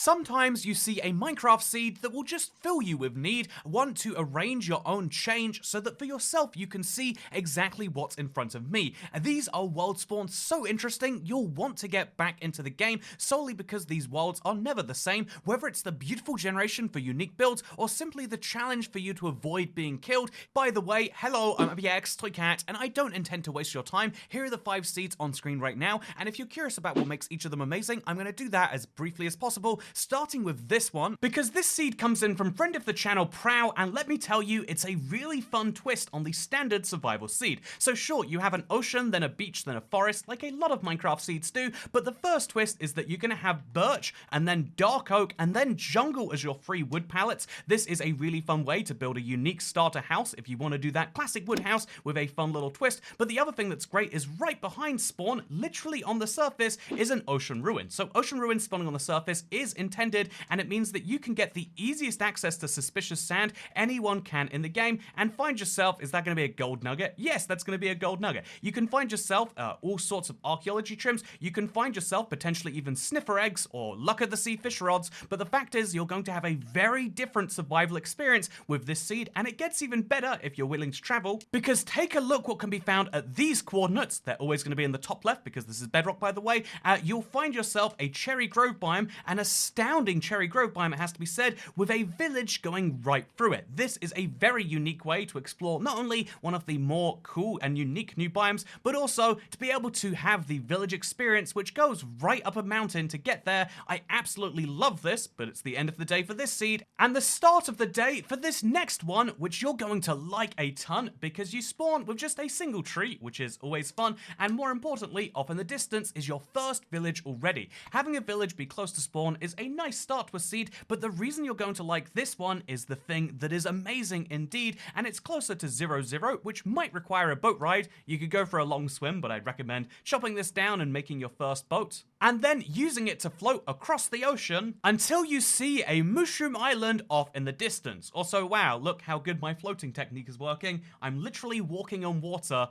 Sometimes you see a Minecraft seed that will just fill you with need, want to arrange your own change so that for yourself you can see exactly what's in front of me. These are world spawns so interesting you'll want to get back into the game solely because these worlds are never the same, whether it's the beautiful generation for unique builds or simply the challenge for you to avoid being killed. By the way, hello, I'm ABX Toy Cat and I don't intend to waste your time. Here are the 5 seeds on screen right now, and if you're curious about what makes each of them amazing, I'm going to do that as briefly as possible, starting with this one, because this seed comes in from friend of the channel Prow, and let me tell you, it's a really fun twist on the standard survival seed. So sure, you have an ocean, then a beach, then a forest, like a lot of Minecraft seeds do, but the first twist is that you're going to have birch, and then dark oak, and then jungle as your free wood pallets. This is a really fun way to build a unique starter house if you want to do that classic wood house with a fun little twist. But the other thing that's great is right behind spawn, literally on the surface, is an ocean ruin. So ocean ruin spawning on the surface is intended, and it means that you can get the easiest access to suspicious sand anyone can in the game and find yourself, is that going to be a gold nugget? Yes, that's going to be a gold nugget. You can find yourself all sorts of archaeology trims. You can find yourself potentially even sniffer eggs or luck of the sea fish rods, but the fact is you're going to have a very different survival experience with this seed, and it gets even better if you're willing to travel, because take a look what can be found at these coordinates. They're always going to be in the top left because this is Bedrock, by the way. You'll find yourself a cherry grove biome, an astounding cherry grove biome, it has to be said, with a village going right through it. This is a very unique way to explore not only one of the more cool and unique new biomes, but also to be able to have the village experience, which goes right up a mountain to get there. I absolutely love this, but it's the end of the day for this seed, and the start of the day for this next one, which you're going to like a ton, because you spawn with just a single tree, which is always fun, and more importantly, off in the distance is your first village already. Having a village be close to spawn is a nice start to a seed, but the reason you're going to like this one is the thing that is amazing indeed, and it's closer to 0-0, which might require a boat ride. You could go for a long swim, but I'd recommend chopping this down and making your first boat, and then using it to float across the ocean until you see a mushroom island off in the distance. Also, wow, look how good my floating technique is working. I'm literally walking on water.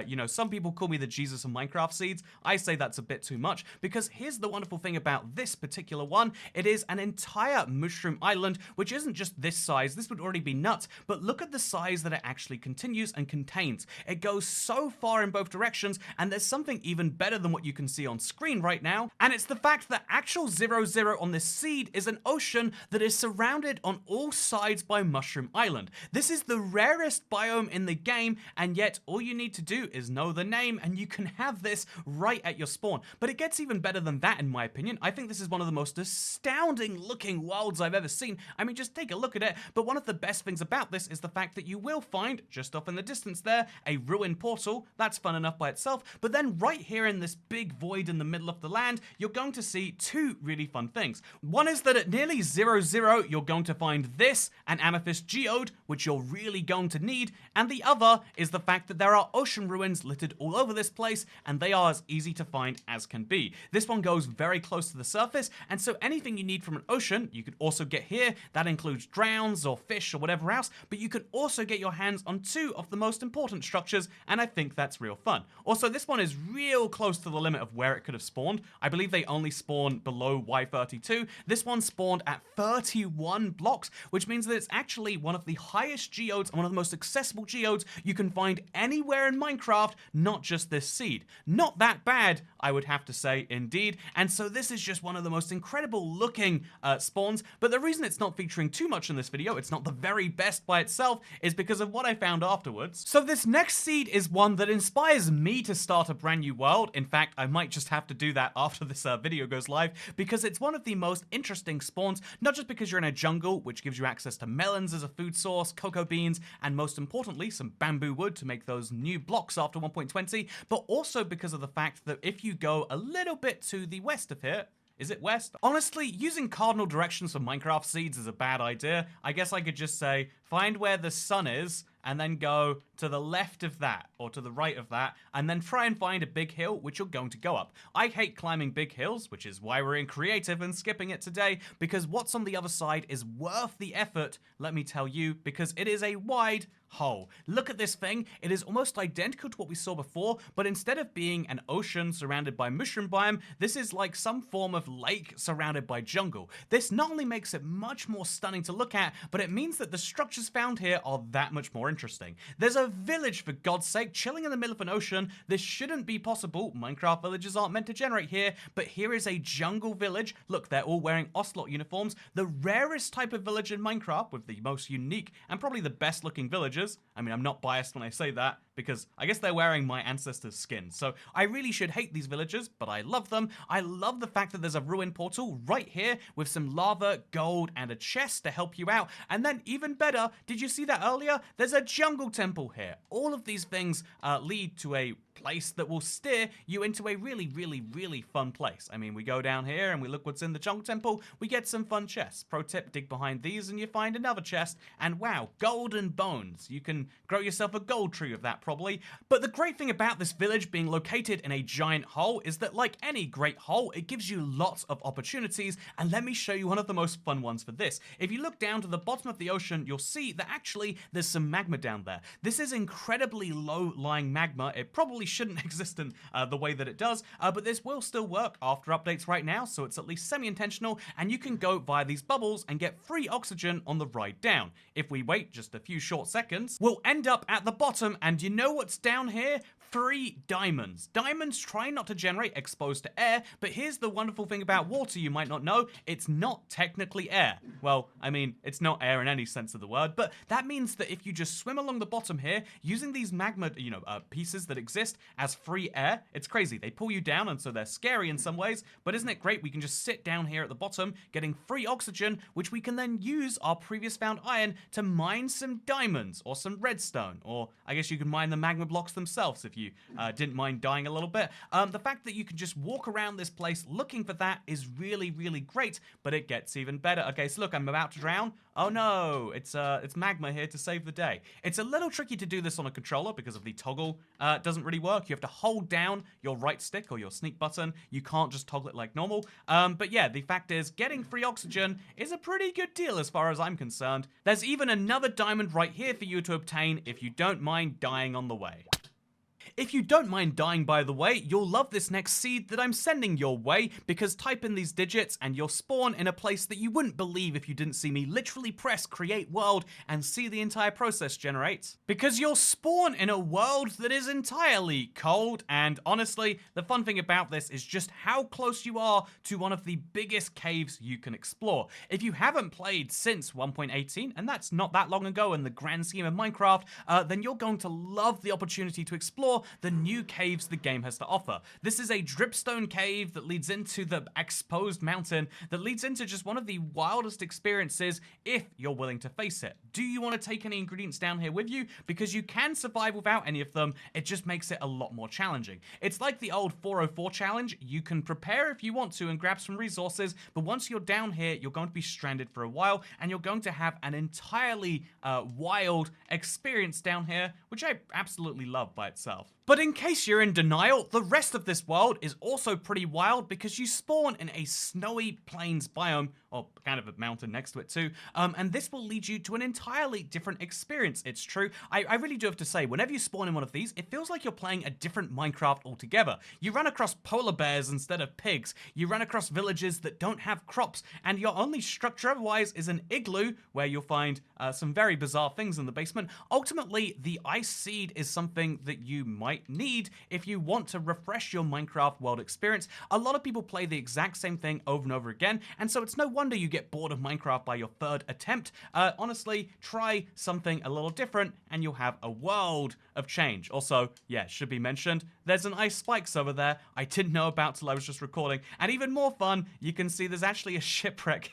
You know, some people call me the Jesus of Minecraft seeds. I say that's a bit too much, because here's the wonderful thing about this particular one. It is an entire mushroom island, which isn't just this size. This would already be nuts, but look at the size that it actually continues and contains. It goes so far in both directions, and there's something even better than what you can see on screen right now, and it's the fact that actual 0-0 on this seed is an ocean that is surrounded on all sides by Mushroom Island. This is the rarest biome in the game, and yet all you need to do is know the name and you can have this right at your spawn. But it gets even better than that, in my opinion. I think this is one of the most astounding looking worlds I've ever seen. I mean, just take a look at it. But one of the best things about this is the fact that you will find, just off in the distance there, a ruined portal. That's fun enough by itself. But then right here in this big void in the middle of the land, you're going to see two really fun things. One is that at nearly 0-0, you're going to find this, an amethyst geode, which you're really going to need, and the other is the fact that there are ocean ruins littered all over this place, and they are as easy to find as can be. This one goes very close to the surface, and so anything you need from an ocean, you could also get here. That includes drowns or fish or whatever else, but you can also get your hands on two of the most important structures, and I think that's real fun. Also, this one is real close to the limit of where it could have spawned. I believe they only spawn below Y32. This one spawned at 31 blocks, which means that it's actually one of the highest geodes and one of the most accessible geodes you can find anywhere in Minecraft, not just this seed. Not that bad, I would have to say, indeed. And so this is just one of the most incredible looking spawns, but the reason it's not featuring too much in this video, it's not the very best by itself, is because of what I found afterwards. So this next seed is one that inspires me to start a brand new world. In fact, I might just have to do that after this video goes live, because it's one of the most interesting spawns, not just because you're in a jungle, which gives you access to melons as a food source, cocoa beans, and most importantly, some bamboo wood to make those new blocks after 1.20, but also because of the fact that if you go a little bit to the west of here, is it west? Honestly, using cardinal directions for Minecraft seeds is a bad idea. I guess I could just say, find where the sun is, and then go to the left of that, or to the right of that, and then try and find a big hill, which you're going to go up. I hate climbing big hills, which is why we're in creative and skipping it today, because what's on the other side is worth the effort, let me tell you, because it is a wide hole. Look at this thing. It is almost identical to what we saw before, but instead of being an ocean surrounded by mushroom biome, this is like some form of lake surrounded by jungle. This not only makes it much more stunning to look at, but it means that the structures found here are that much more interesting. There's a village, for God's sake, chilling in the middle of an ocean. This shouldn't be possible. Minecraft villages aren't meant to generate here, but here is a jungle village. Look, they're all wearing ocelot uniforms. The rarest type of village in Minecraft, with the most unique and probably the best looking villagers. I mean, I'm not biased when I say that, because I guess they're wearing my ancestors' skin. So I really should hate these villagers, but I love them. I love the fact that there's a ruin portal right here with some lava, gold, and a chest to help you out. And then even better, did you see that earlier? There's a jungle temple here. All of these things lead to a place that will steer you into a really fun place. I mean, we go down here and we look what's in the jungle temple, we get some fun chests. Pro tip, dig behind these and you find another chest, and wow, golden bones. You can grow yourself a gold tree with that probably. But the great thing about this village being located in a giant hole is that, like any great hole, it gives you lots of opportunities, and let me show you one of the most fun ones for this. If you look down to the bottom of the ocean, you'll see that actually there's some magma down there. This is incredibly low-lying magma. It probably shouldn't exist in the way that it does, but this will still work after updates right now, so it's at least semi-intentional, and you can go via these bubbles and get free oxygen on the ride down. If we wait just a few short seconds, we'll end up at the bottom, and you know what's down here? Free diamonds. Diamonds try not to generate exposed to air, but here's the wonderful thing about water you might not know. It's not technically air. Well, I mean, it's not air in any sense of the word, but that means that if you just swim along the bottom here, using these magma, pieces that exist as free air, it's crazy. They pull you down, and so they're scary in some ways, but isn't it great? We can just sit down here at the bottom, getting free oxygen, which we can then use our previous found iron to mine some diamonds, or some redstone, or I guess you can mine the magma blocks themselves if you didn't mind dying a little bit. The fact that you can just walk around this place looking for that is really great, but it gets even better. Okay, so look, I'm about to drown. Oh no, it's magma here to save the day. It's a little tricky to do this on a controller because of the toggle. It doesn't really work. You have to hold down your right stick or your sneak button. You can't just toggle it like normal. But yeah, the fact is, getting free oxygen is a pretty good deal as far as I'm concerned. There's even another diamond right here for you to obtain if you don't mind dying on the way. If you don't mind dying, by the way, you'll love this next seed that I'm sending your way, because type in these digits and you'll spawn in a place that you wouldn't believe if you didn't see me literally press create world and see the entire process generate. Because you'll spawn in a world that is entirely cold, and honestly, the fun thing about this is just how close you are to one of the biggest caves you can explore. If you haven't played since 1.18, and that's not that long ago in the grand scheme of Minecraft, then you're going to love the opportunity to explore the new caves the game has to offer. This is a dripstone cave that leads into the exposed mountain, that leads into just one of the wildest experiences if you're willing to face it. Do you want to take any ingredients down here with you? Because you can survive without any of them, it just makes it a lot more challenging. It's like the old 404 challenge. You can prepare if you want to and grab some resources, but once you're down here, you're going to be stranded for a while, and you're going to have an entirely wild experience down here, which I absolutely love by itself. But in case you're in denial, the rest of this world is also pretty wild, because you spawn in a snowy plains biome, or kind of a mountain next to it too, and this will lead you to an entirely different experience. It's true. I really do have to say, whenever you spawn in one of these, it feels like you're playing a different Minecraft altogether. You run across polar bears instead of pigs, you run across villages that don't have crops, and your only structure otherwise is an igloo, where you'll find some very bizarre things in the basement. Ultimately, the ice seed is something that you might need if you want to refresh your Minecraft world experience. A lot of people play the exact same thing over and over again, and so it's no wonder you get bored of Minecraft by your third attempt. Honestly, try something a little different and you'll have a world of change. Also, yeah, should be mentioned, there's an ice spikes over there I didn't know about till I was just recording, and even more fun, you can see there's actually a shipwreck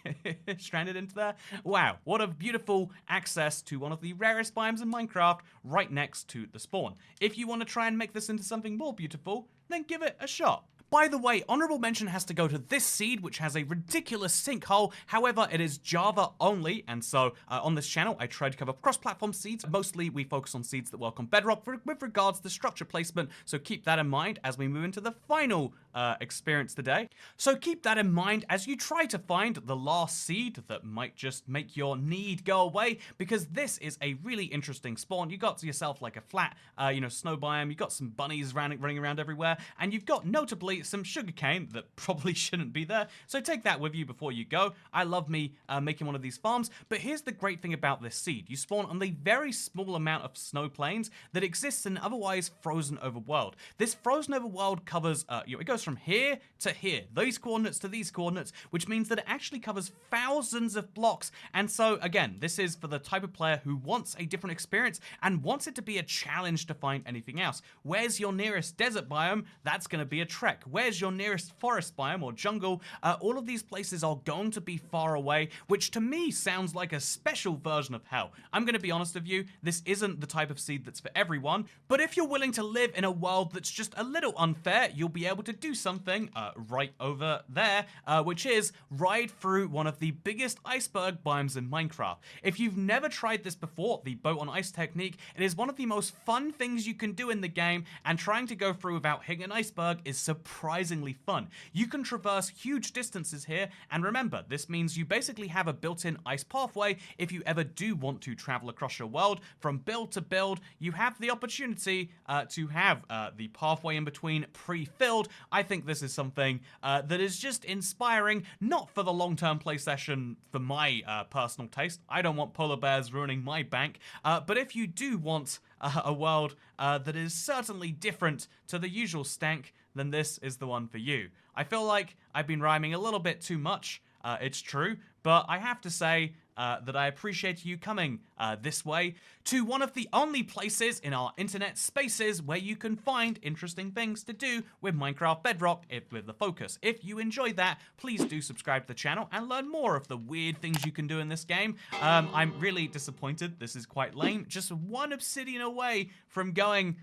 stranded into there. Wow, what a beautiful access to one of the rarest biomes in Minecraft right next to the spawn. If you want to try and make this into something more beautiful, then give it a shot. By the way, honorable mention has to go to this seed, which has a ridiculous sinkhole. However, it is Java only, and so on this channel, I try to cover cross-platform seeds. Mostly, we focus on seeds that work on Bedrock with regards to structure placement, so keep that in mind as we move into the final experience today. So keep that in mind as you try to find the last seed that might just make your need go away, because this is a really interesting spawn. You got to yourself like a flat, snow biome, you got some bunnies running around everywhere, and you've got notably some sugarcane that probably shouldn't be there, so take that with you before you go. I love me making one of these farms, but here's the great thing about this seed. You spawn on the very small amount of snow plains that exists in an otherwise frozen overworld. This frozen overworld covers, it goes from here to here, these coordinates to these coordinates, which means that it actually covers thousands of blocks. And so again, this is for the type of player who wants a different experience and wants it to be a challenge to find anything else. Where's your nearest desert biome? That's going to be a trek. Where's your nearest forest biome or jungle? All of these places are going to be far away, which to me sounds like a special version of hell. I'm going to be honest with you, this isn't the type of seed that's for everyone, but if you're willing to live in a world that's just a little unfair, you'll be able to do something right over there, which is ride through one of the biggest iceberg biomes in Minecraft. If you've never tried this before, the boat on ice technique, it is one of the most fun things you can do in the game, and trying to go through without hitting an iceberg is surprisingly fun. You can traverse huge distances here, and remember, this means you basically have a built-in ice pathway. If you ever do want to travel across your world from build to build, you have the opportunity to have the pathway in between pre-filled. I think this is something that is just inspiring, not for the long-term play session for my personal taste. I don't want polar bears ruining my bank, but if you do want a world that is certainly different to the usual stank, then this is the one for you. I feel like I've been rhyming a little bit too much, it's true, but I have to say that I appreciate you coming this way to one of the only places in our internet spaces where you can find interesting things to do with Minecraft Bedrock with the focus. If you enjoyed that, please do subscribe to the channel and learn more of the weird things you can do in this game. I'm really disappointed. This is quite lame. Just one obsidian away from going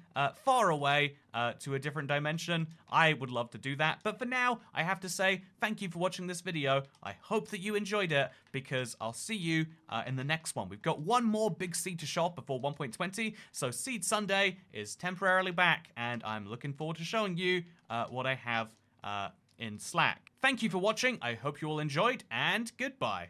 far away to a different dimension. I would love to do that, but for now, I have to say thank you for watching this video. I hope that you enjoyed it, because I'll see you in the next one. We've got one more big seed to show off before 1.20, so Seed Sunday is temporarily back, and I'm looking forward to showing you what I have in Slack. Thank you for watching. I hope you all enjoyed, and goodbye.